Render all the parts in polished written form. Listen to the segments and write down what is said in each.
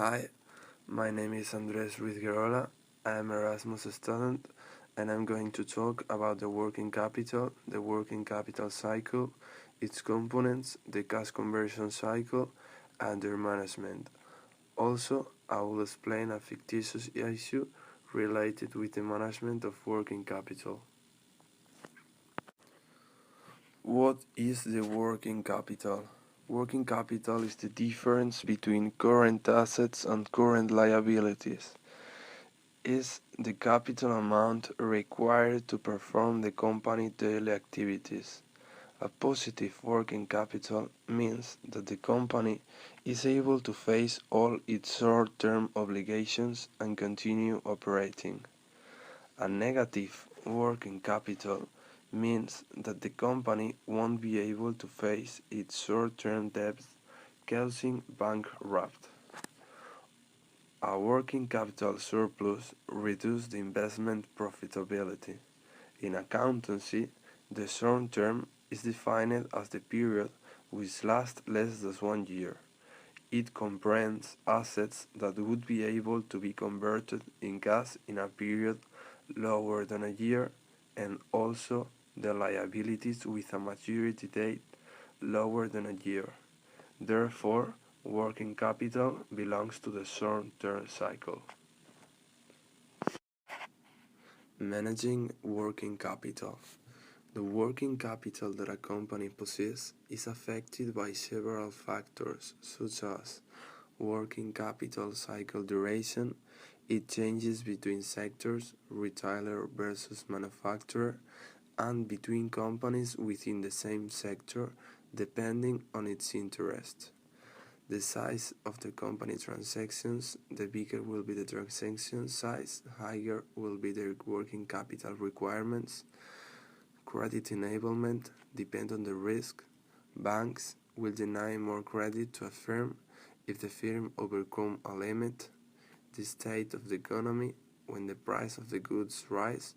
Hi, my name is Andres Ruiz Guerola. I am Erasmus student and I'm going to talk about the working capital cycle, its components, the cash conversion cycle, and their management. Also, I will explain a fictitious issue related with the management of working capital. What is the working capital? Working capital is the difference between current assets and current liabilities. Is the capital amount required to perform the company's daily activities. A positive working capital means that the company is able to face all its short-term obligations and continue operating. A negative working capital means that the company won't be able to face its short-term debts, causing bankruptcy. A working capital surplus reduces the investment profitability. In accountancy, the short term is defined as the period which lasts less than 1 year. It comprehends assets that would be able to be converted in cash in a period lower than a year, and also the liabilities with a maturity date lower than a year. Therefore, working capital belongs to the short-term cycle. Managing working capital. The working capital that a company possesses is affected by several factors such as working capital cycle duration. It changes between sectors, retailer versus manufacturer, and between companies within the same sector depending on its interest. The size of the company transactions, the bigger will be the transaction size, higher will be their working capital requirements. Credit enablement depends on the risk. Banks will deny more credit to a firm if the firm overcomes a limit. The state of the economy, when the price of the goods rise,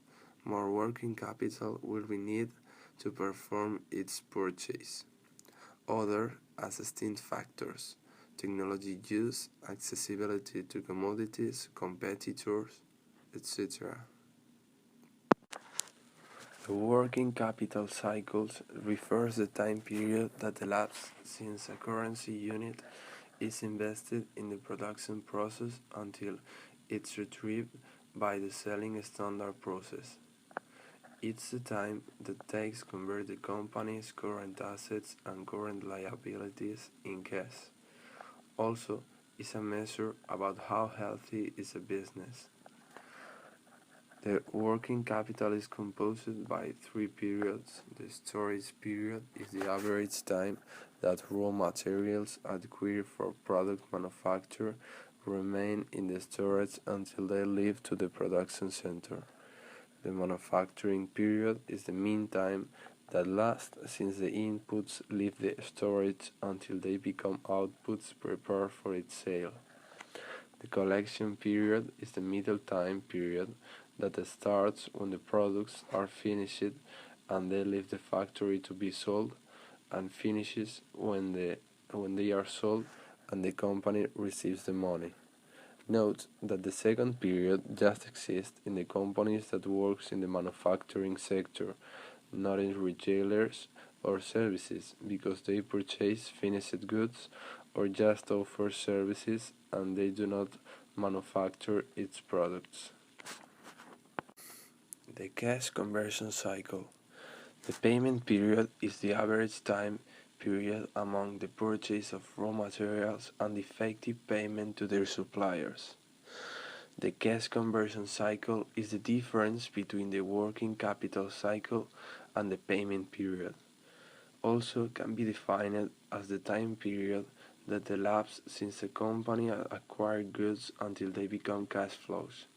more working capital will be needed to perform its purchase. Other assisting factors: technology use, accessibility to commodities, competitors, etc. The working capital cycles refers the time period that elapses since a currency unit is invested in the production process until it's retrieved by the selling standard process. It's the time that takes to convert the company's current assets and current liabilities in cash. Also, is a measure about how healthy is a business. The working capital is composed by three periods. The storage period is the average time that raw materials acquired for product manufacture remain in the storage until they leave to the production center. The manufacturing period is the mean time that lasts since the inputs leave the storage until they become outputs prepared for its sale. The collection period is the middle time period that starts when the products are finished and they leave the factory to be sold, and finishes when they are sold and the company receives the money. Note that the second period just exists in the companies that works in the manufacturing sector, not in retailers or services, because they purchase finished goods or just offer services and they do not manufacture its products. The cash conversion cycle. The payment period is the average time period among the purchase of raw materials and the effective payment to their suppliers. The cash conversion cycle is the difference between the working capital cycle and the payment period. Also can be defined as the time period that elapses since a company acquired goods until they become cash flows.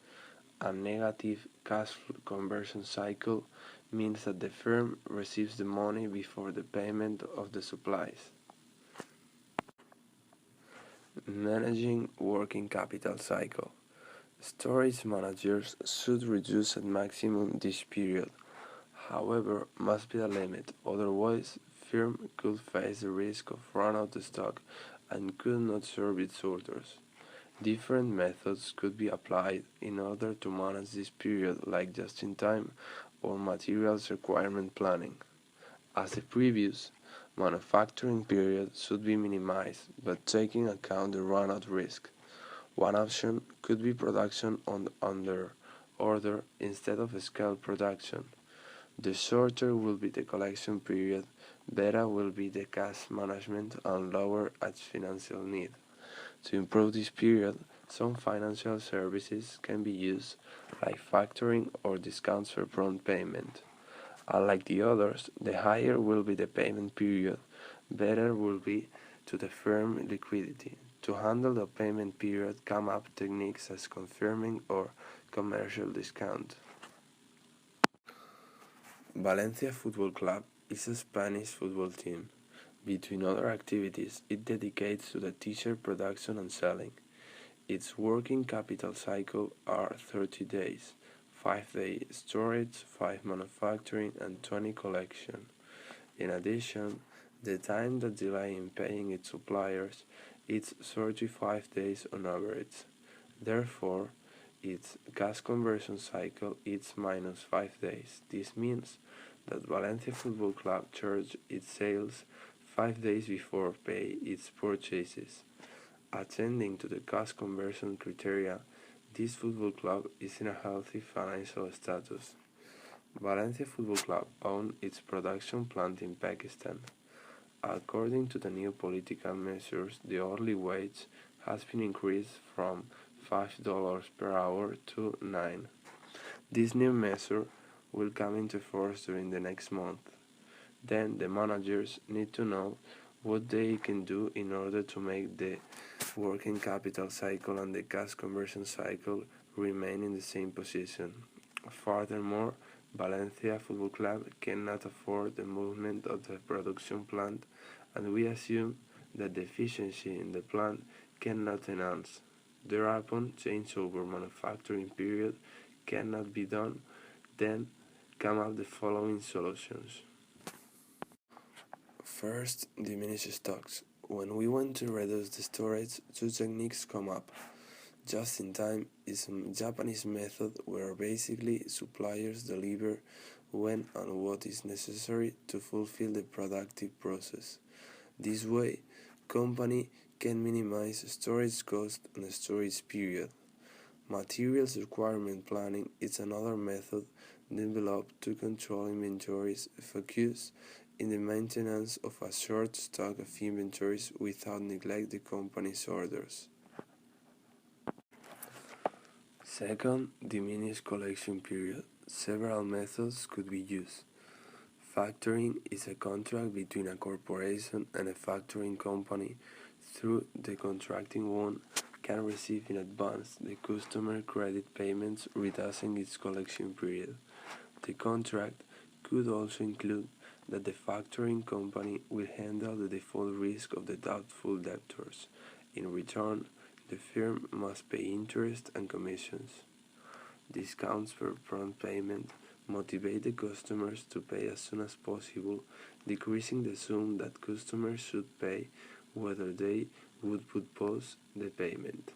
A negative cash conversion cycle means that the firm receives the money before the payment of the supplies. Managing working capital cycle. Storage managers should reduce at maximum this period. However, must be a limit, otherwise firm could face the risk of run out of stock and could not serve its orders. Different methods could be applied in order to manage this period, like just-in-time or materials requirement planning. As the previous, manufacturing period should be minimized, but taking account the run-out risk. One option could be production under order instead of scale production. The shorter will be the collection period, better will be the cash management and lower its financial need. To improve this period, some financial services can be used, like factoring or discounts for prompt payment. Unlike the others, the higher will be the payment period, better will be to the firm liquidity. To handle the payment period come up techniques as confirming or commercial discount. Valencia Football Club is a Spanish football team. Between other activities, it dedicates to the t-shirt production and selling. Its working capital cycle are 30 days, 5 days storage, 5 manufacturing, and 20 collection. In addition, the time that delay in paying its suppliers is 35 days on average. Therefore, its cash conversion cycle is minus 5 days. This means that Valencia Football Club charges its sales 5 days before pay its purchases. Attending to the cash conversion criteria, this football club is in a healthy financial status. Valencia Football Club owns its production plant in Pakistan. According to the new political measures, the hourly wage has been increased from $5 per hour to 9. This new measure will come into force during the next month. Then the managers need to know what they can do in order to make the working capital cycle and the cash conversion cycle remain in the same position. Furthermore, Valencia Football Club cannot afford the movement of the production plant, and we assume that the efficiency in the plant cannot enhance. Thereupon, changeover manufacturing period cannot be done. Then come up the following solutions. First, diminish stocks. When we want to reduce the storage, two techniques come up. Just in time is a Japanese method where basically suppliers deliver when and what is necessary to fulfill the productive process. This way, company can minimize storage cost and storage period. Materials requirement planning is another method developed to control inventories, focus in the maintenance of a short stock of inventories without neglect the company's orders. Second, diminish collection period. Several methods could be used. Factoring is a contract between a corporation and a factoring company. Through the contracting one can receive in advance the customer credit payments, reducing its collection period. The contract could also include that the factoring company will handle the default risk of the doubtful debtors. In return, the firm must pay interest and commissions. Discounts for prompt payment motivate the customers to pay as soon as possible, decreasing the sum that customers should pay whether they would pause the payment.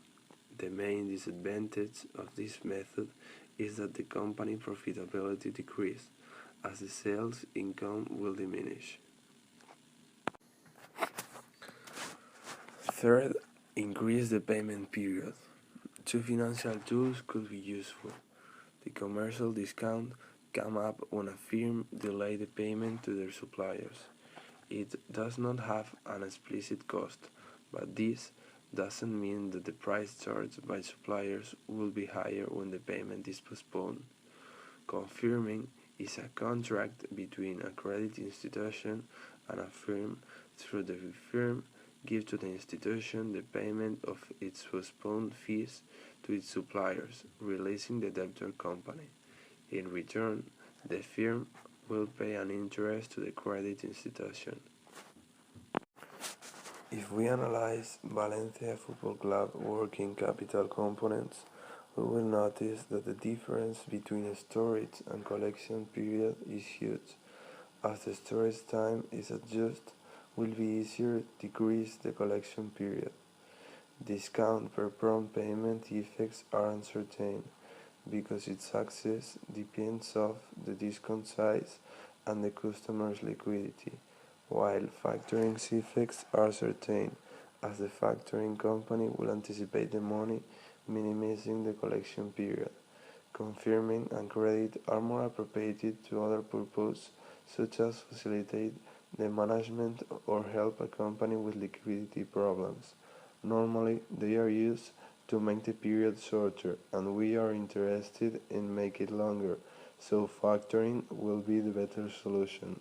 The main disadvantage of this method is that the company profitability decreases as the sales income will diminish. Third, increase the payment period. Two financial tools could be useful. The commercial discount come up when a firm delay the payment to their suppliers. It does not have an explicit cost, but this doesn't mean that the price charged by suppliers will be higher when the payment is postponed. Confirming is a contract between a credit institution and a firm. Through the firm gives to the institution the payment of its postponed fees to its suppliers, releasing the debtor company. In return, the firm will pay an interest to the credit institution. If we analyze Valencia Football Club working capital components, we will notice that the difference between a storage and collection period is huge. As the storage time is adjusted, will be easier to decrease the collection period. Discount per prompt payment effects are uncertain because its success depends of the discount size and the customer's liquidity, while factoring effects are certain as the factoring company will anticipate the money, minimizing the collection period. Confirming and credit are more appropriate to other purposes such as facilitate the management or help a company with liquidity problems. Normally, they are used to make the period shorter, and we are interested in make it longer, so factoring will be the better solution.